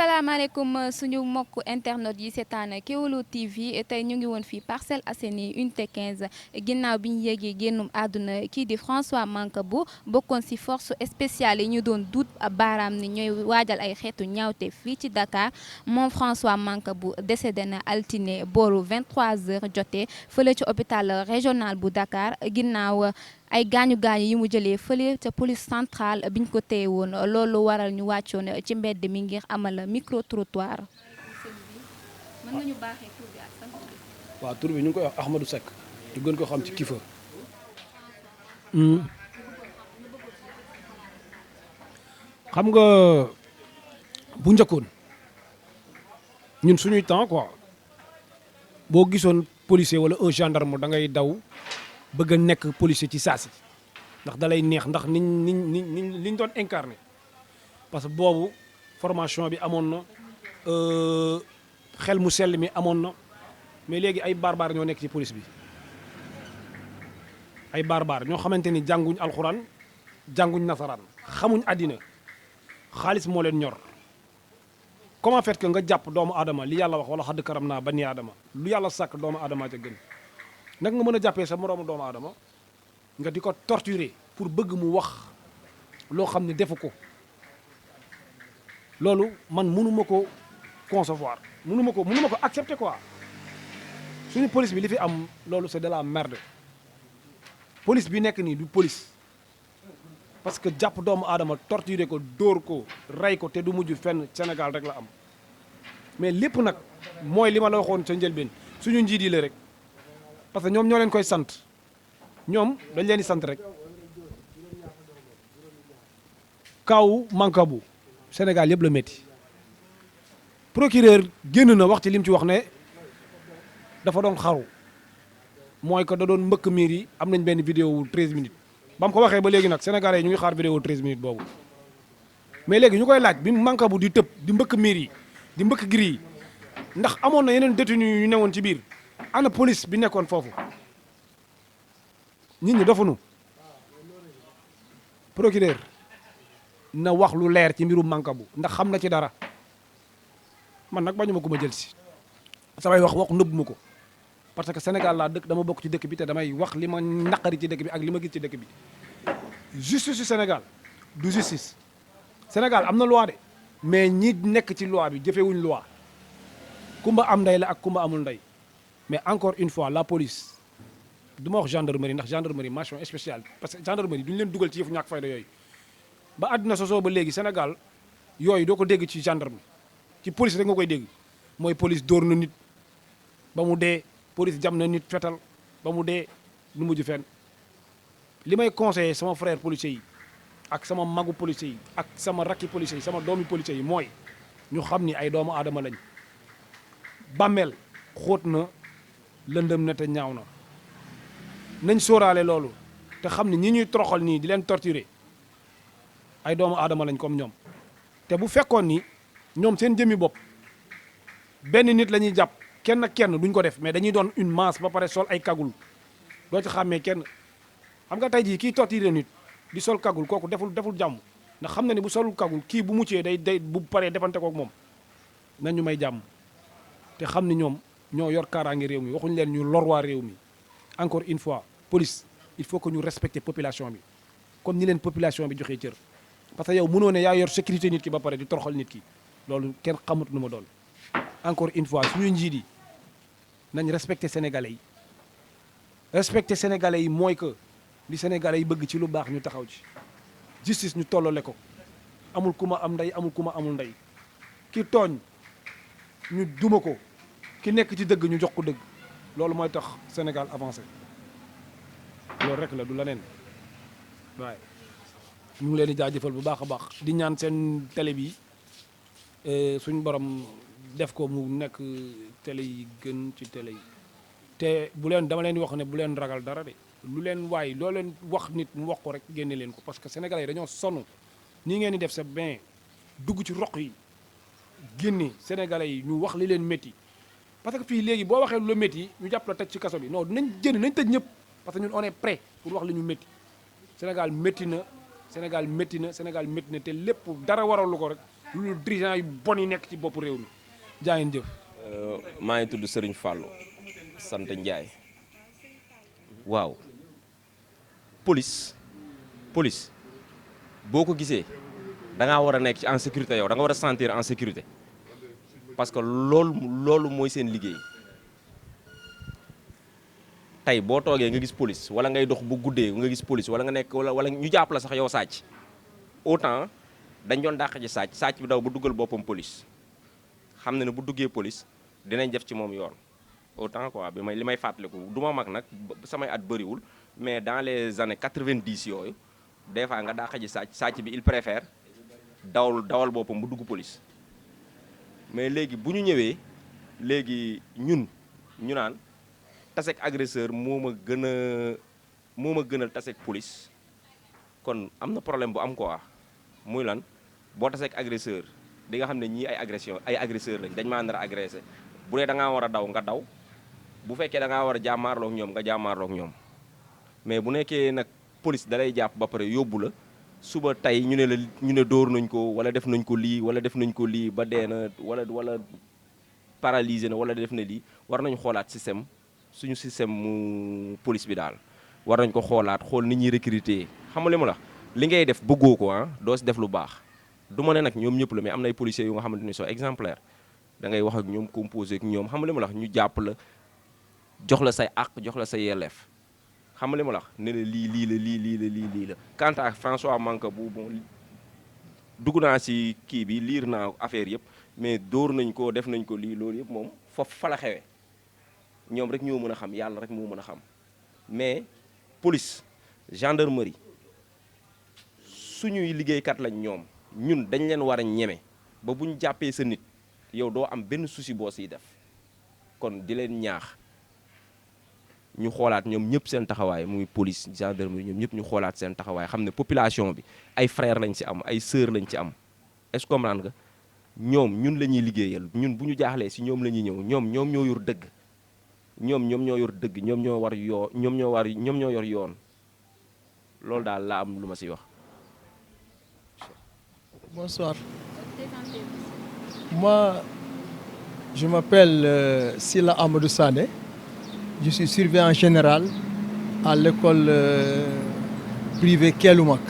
salaamaaleykum suñu mbokku internet yi seetaan Kéwoulo TV tey ñu ngi woon fii Parcelles Assainies unité 15 ginnaaw bi ñu yéegee génnum àdduna kii di François Mancabou bokkoon ci force spéciale yi ñu doon duut baaraam ni ñooy waajal ay xeetu ñaawte fii ci Dakar moom François Mancabou décédé na altine booru 23h jotee fële ci hôpital régional bu Dakar ginnaaw ay gaañu-gaañu yi mu jëlee fële ca police centrale biñ ko téye woon loolu waral ñu wàccoon ci mbedd mi ngir amal micro trottoir. mën nga ñu baaxee tur bi ak sant bi. waaw tur bi ñu ngi koy wax Ahmadou Seck ñu gën ko xam ci Kifa. xam nga bu njëkkoon ñun suñuy temps quoi boo gisoon policier wala un gendarme da ngay daw. bëgg a nekk policier ci saasi ndax dalay neex ndax niñ doon incarné parce que boobu formation bi amoon na xel mu sell mi amoon na mais léegi ay barbar ñoo nekk ci police bi ay barbar ñoo xamante ni jànguñ alxuraan jànguñ nasaraan xamuñ àddina xaalis moo leen ñor comment fait que nga jàpp doomu aadama li yàlla wax wala xadd karam naa bani aadama lu yàlla sàkk doomu aadama ca gën nag nga mën a jàppee sa moroomu doomu aadama nga di ko torturer pour bëgg mu wax loo xam ne defu ko loolu man mënuma ko concevoir mënuma ko accepter quoi suñu police bi li fi am loolu c'est de la merde police bi nekk nii du police parce que jàpp doomu aadama torturer ko dóor ko rey ko te du mujj fenn Sénégal rek la am mais lépp nag mooy li ma la waxoon sa njëlbeen suñu njiit yi la rek parce que ñoom ñoo leen koy sant ñoom dañ leen di sant rek kaw Mancabou Sénégal yëpp la métti procureur génn na wax ci li mu ci wax ne dafa doon xaru mooy que da doon mbëkk miir yi am nañ benn vidéo wu 13 minutes ba mu ko waxee ba léegi nag Sénégalais yi ñu ngi xaar vidéo 13 minutes boobu mais léegi ñu koy laaj bi Mancabou di tëb di mbëkk miir yi di mbëkk gris yi ndax amoon na yeneen détenus yu newoon ci biir ana police bi nekkoon foofu nit ñi dofunu procureur na wax lu leer ci mbirum Mancabou ndax xam na ci dara man nag bañu ma ko ma jël si samay wax nëbb ma ko parce que Sénégal laa dëkk dama bokk ci dëkk bi te damay wax li ma naqari ci dëkk bi ak li ma gis ci dëkk bi justice su Sénégal du justice Sénégal am na loi de mais ñi nekk ci loi bi jëfewuñ loi kumba am ndey la ak kumba amul ndey mais encore une fois la police du ma wax gendarmerie ndax gendarmerie mention spéciale parce que gendarmerie duñu leen dugal ci yëfu ñàkk fayda yooyu ba àddina sosoo ba léegi Sénégal yooyu doo ko dégg ci gendarme ci police rek nga koy dégg mooy police dóor na nit ba mu dee police jam na nit fetal ba mu dee nu mujj fenn li may conseiller sama frère policier yi ak sama magu policier yi ak sama rakki policier yi sama doomi policier yi mooy ñu xam ni ay doomu aadama lañ bàmmeel xóot na lëndëm na te ñaaw na nañ sóoraale loolu te xam ne ñi ñuy toroxal nii di leen torturer ay doomu aadama lañ comme ñoom te bu fekkoon ni ñoom seen jëmmi bopp benn nit la ñuy jàpp kenn ak kenn duñ ko def mais dañuy doon une masse ba pare sol ay kagul doo ci xàmmee kenn xam nga tey jii kii torturer nit di sol kagul kooku deful jàmm ndax xam na ni bu solul kagul kii bu muccee day bu paree defante kook moom nañu may jàmm te xam ni ñoom ñoo yor kaaraange réew mi waxuñu leen ñu lor waa réew mi encore une fois police il faut que ñu respecter population bi comme ni leen population bi joxee cër parce que yow mënoo ne yaa yor sécurité nit ki ba pare di toroxal nit ki loolu kenn xamut nu ma doon encore une fois suñu njiit yi nañ respecter sénégalais yi respecter sénégalais yi mooy que li sénégalais yi bëgg ci lu baax ñu taxaw ci justice ñu tollale ko amul ku ma am ndey amul ku ma amul ndey ki tooñ ñu duma ko ki nekk ci dëgg ñu jox ko dëgg loolu mooy tax Sénégal avancé loolu rek la du leneen waaye ñu ngi leen di jaajëfal bu baax a baax di ñaan seen télé bi suñu borom def ko mu nekk télé yi gën ci télé yi te bu leen dama leen di wax ne bu leen ragal dara de lu leen waay loo leen wax nit mu wax ko rek génne leen ko parce que sénégalais yi dañoo sonn nii ngeen di def c'est bien dugg ci roq yi génne sénégalais yi ñu wax li leen métti parce que fii léegi boo waxee lu la métti ñu jàpp la tëj ci kaso bi non nañ jënd nañ tëj ñëpp parce que ñun on est prêt pour wax li ñu métti Sénégal métti na Sénégal métti na Sénégal métti na te lépp dara waralu ko rek lu dirigeant yu bon yi nekk ci bopp réew mi jaa ngeen jëf. maa ngi tudd Serigne Fallou sant Ndiaye waaw police boo ko gisee da ngaa war a nekk ci en sécurité yow da nga war a sentir en sécurité parce que loolu mooy seen liggéey tey boo toogee nga gis police wala ngay dox bu guddee nga gis police wala nga nekk wala ñu jàpp la sax yow sàcc autant dañ doon dàq ci sàcc bi daw bu duggal boppam police xam na ne bu duggee police dinañ def ci moom yoon autant quoi li may fàttaliku du ma mag nag samay at bëriwul mais dans les années 90 yooyu des fois nga dàq ji sàcc bi il préfère dawal boppam bu dugg police mais léegi bu ñu ñëwee léegi ñu naan tasek agresseur moo ma gënal tasek police kon am na problème bu am quoi muy lan boo tasek agresseur di nga xam ne ñii ay agresseur lañ dañ maa nar a agressé bu dee da ngaa war a daw nga daw bu fekkee da ngaa war a jàmmaarloog ñoom nga jàmmaarloog ñoom mais bu nekkee nag police da lay jàpp ba pare yóbbu la suba tey ñu ne dóor nañ ko wala def nañ ko lii ba dee na wala paralysé na wala def na lii war nañ xoolaat suñu système mu police bi daal war nañ ko xool nit ñi recruter xam nga li ma la li ngay def bëggoo ko doo si def lu baax du ma ne nag ñoom ñëpp la mais am na ay policiers yu nga xamante ni soo exemplaire da ngay wax ak ñoom composé ak ñoom xam nga li ma la ñu jàpp la jox la say àq jox la say yelleef xam nga li ma la ne la lii la quant à François Mancabou bon dugg naa si kii bi liir naa affaire yëpp mais dóor nañ ko def nañ ko lii loolu yëpp moom foofu fa la xewee ñoom rek ñoo mën a xam yàlla rek moo mën a xam mais police gendarmerie suñuy liggéeykat lañ ñun dañ leen war a ñeme ba bu ñu jàppee sa nit yow doo am benn souci boo siy def kon di leen ñaax ñu xoolaat ñoom ñëpp seen taxawaay muy police gendarmerie ñoom ñëpp ñu xoolaat seen taxawaay xam ne population bi ay frère lañ ci am ay sœur lañ ci am est-ce que comprendre nga ñoom ñun la ñuy liggéeyal ñun bu ñu jaaxlee si ñoom la ñuy ñëw ñoom ñoo yor dëgg ñoom ñoo yor dëgg ñoom ñoo yor yoon loolu daal laa am lu ma si wax. Bonsoir. Moi, je m'appelle Silla Amadou Sané. Je suis surveillant général à l'école privée Kéloumak.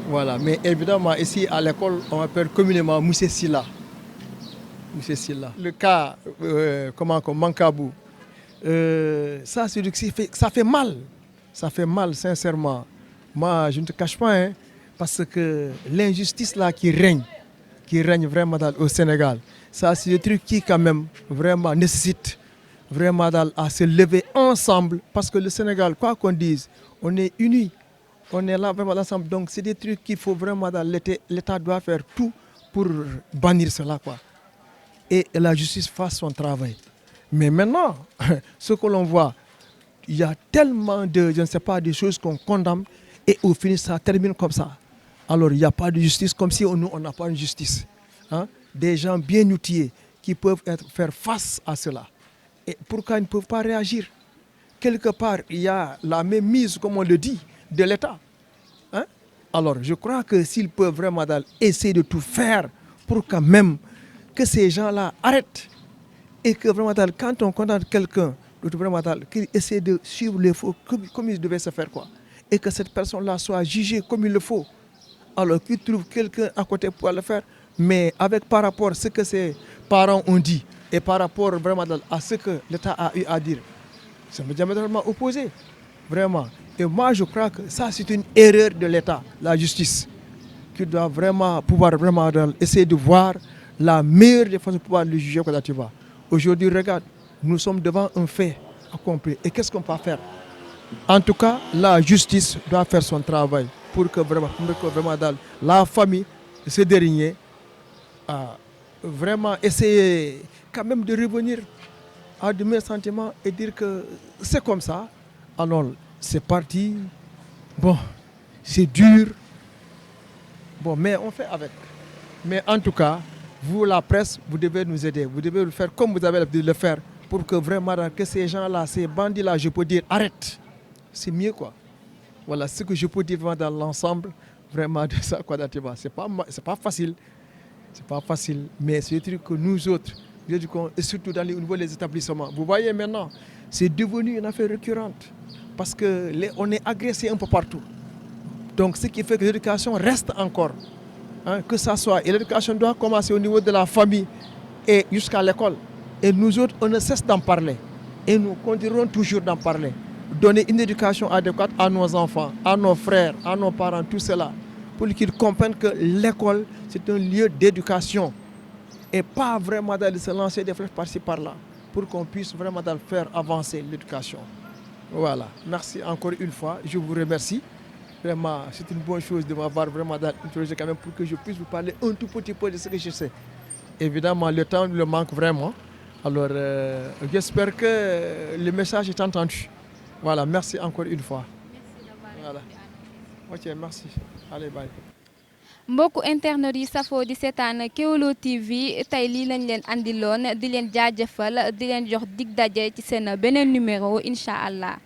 Voilà, mais évidemment ici à l'école, on m'appelle communément Moussé Silla. Moussé Silla. Le cas, Mancabou, ça fait mal. Ça fait mal, sincèrement. Moi, je ne te cache pas, parce que l'injustice là qui règne vraiment au Sénégal, ça c'est des trucs qui quand même vraiment nécessitent vraiment à se lever ensemble, parce que le Sénégal, quoi qu'on dise, on est unis, on est là vraiment ensemble. Donc c'est des trucs qu'il faut vraiment, l'État doit faire tout pour bannir cela, quoi. Et la justice fasse son travail. Mais maintenant, ce que l'on voit, il y a tellement de, je ne sais pas, des choses qu'on condamne et au final ça termine comme ça. Alors il n'y a pas de justice, comme si nous on n'a pas de justice. Des gens bien outillés qui peuvent faire face à cela. Et pourquoi ils ne peuvent pas réagir? Quelque part, il y a la même mise, comme on le dit, de l'État. Alors je crois que s'ils peuvent vraiment essayer de tout faire pour quand même que ces gens-là arrêtent et que vraiment quand on condamne quelqu'un, qu'il essaie de suivre les faux comme il devait se faire, quoi. Et que cette personne-là soit jugée comme il le faut. Alors qu'il trouve quelqu'un à côté pour le faire, mais avec par rapport à ce que ses parents ont dit et par rapport vraiment à ce que l'État a eu à dire, c'est diamétralement opposé, vraiment. Et moi je crois que ça c'est une erreur de l'État, la justice, qui doit vraiment pouvoir essayer de voir la meilleure des façons de pouvoir le juger comme tu vas. Aujourd'hui, regarde, nous sommes devant un fait accompli. Et qu'est-ce qu'on peut faire? En tout cas, la justice doit faire son travail pour que vraiment la famille, ce dernier, vraiment essayer quand même de revenir à de meilleurs sentiments et dire que c'est comme ça. Alors, c'est parti. Bon, c'est dur. Bon, mais on fait avec. Mais en tout cas, vous, la presse, vous devez nous aider. Vous devez le faire comme vous avez l'habitude de le faire pour que vraiment, que ces gens-là, ces bandits-là, je peux dire, arrête. C'est mieux, quoi. Voilà ce que je peux dire dans l'ensemble, vraiment, de ça, quoi, c'est pas facile. C'est pas facile, mais c'est un truc que nous autres, et surtout au niveau des établissements, vous voyez maintenant, c'est devenu une affaire récurrente parce qu'on est agressé un peu partout. Donc ce qui fait que l'éducation reste encore, hein, que ça soit, et l'éducation doit commencer au niveau de la famille et jusqu'à l'école. Et nous autres, on ne cesse d'en parler. Et nous continuerons toujours d'en parler. Donner une éducation adéquate à nos enfants, à nos frères, à nos parents, tout cela, pour qu'ils comprennent que l'école, c'est un lieu d'éducation. Et pas vraiment d'aller se lancer des flèches par-ci par-là, pour qu'on puisse vraiment faire avancer l'éducation. Voilà, merci encore une fois, je vous remercie. Vraiment, c'est une bonne chose de m'avoir vraiment introduit quand même pour que je puisse vous parler un tout petit peu de ce que je sais. Évidemment, le temps le manque vraiment. Alors, j'espère que le message est entendu. Voilà, merci encore une fois. Merci d'avoir Voilà. Ok, merci. Allez, bye. mbokku internet yi safoo di seetaan Kéwoulo TV tey lii lañ leen andiloon di leen jaajëfal di leen jox dig daje ci seen beneen numéro incha allah.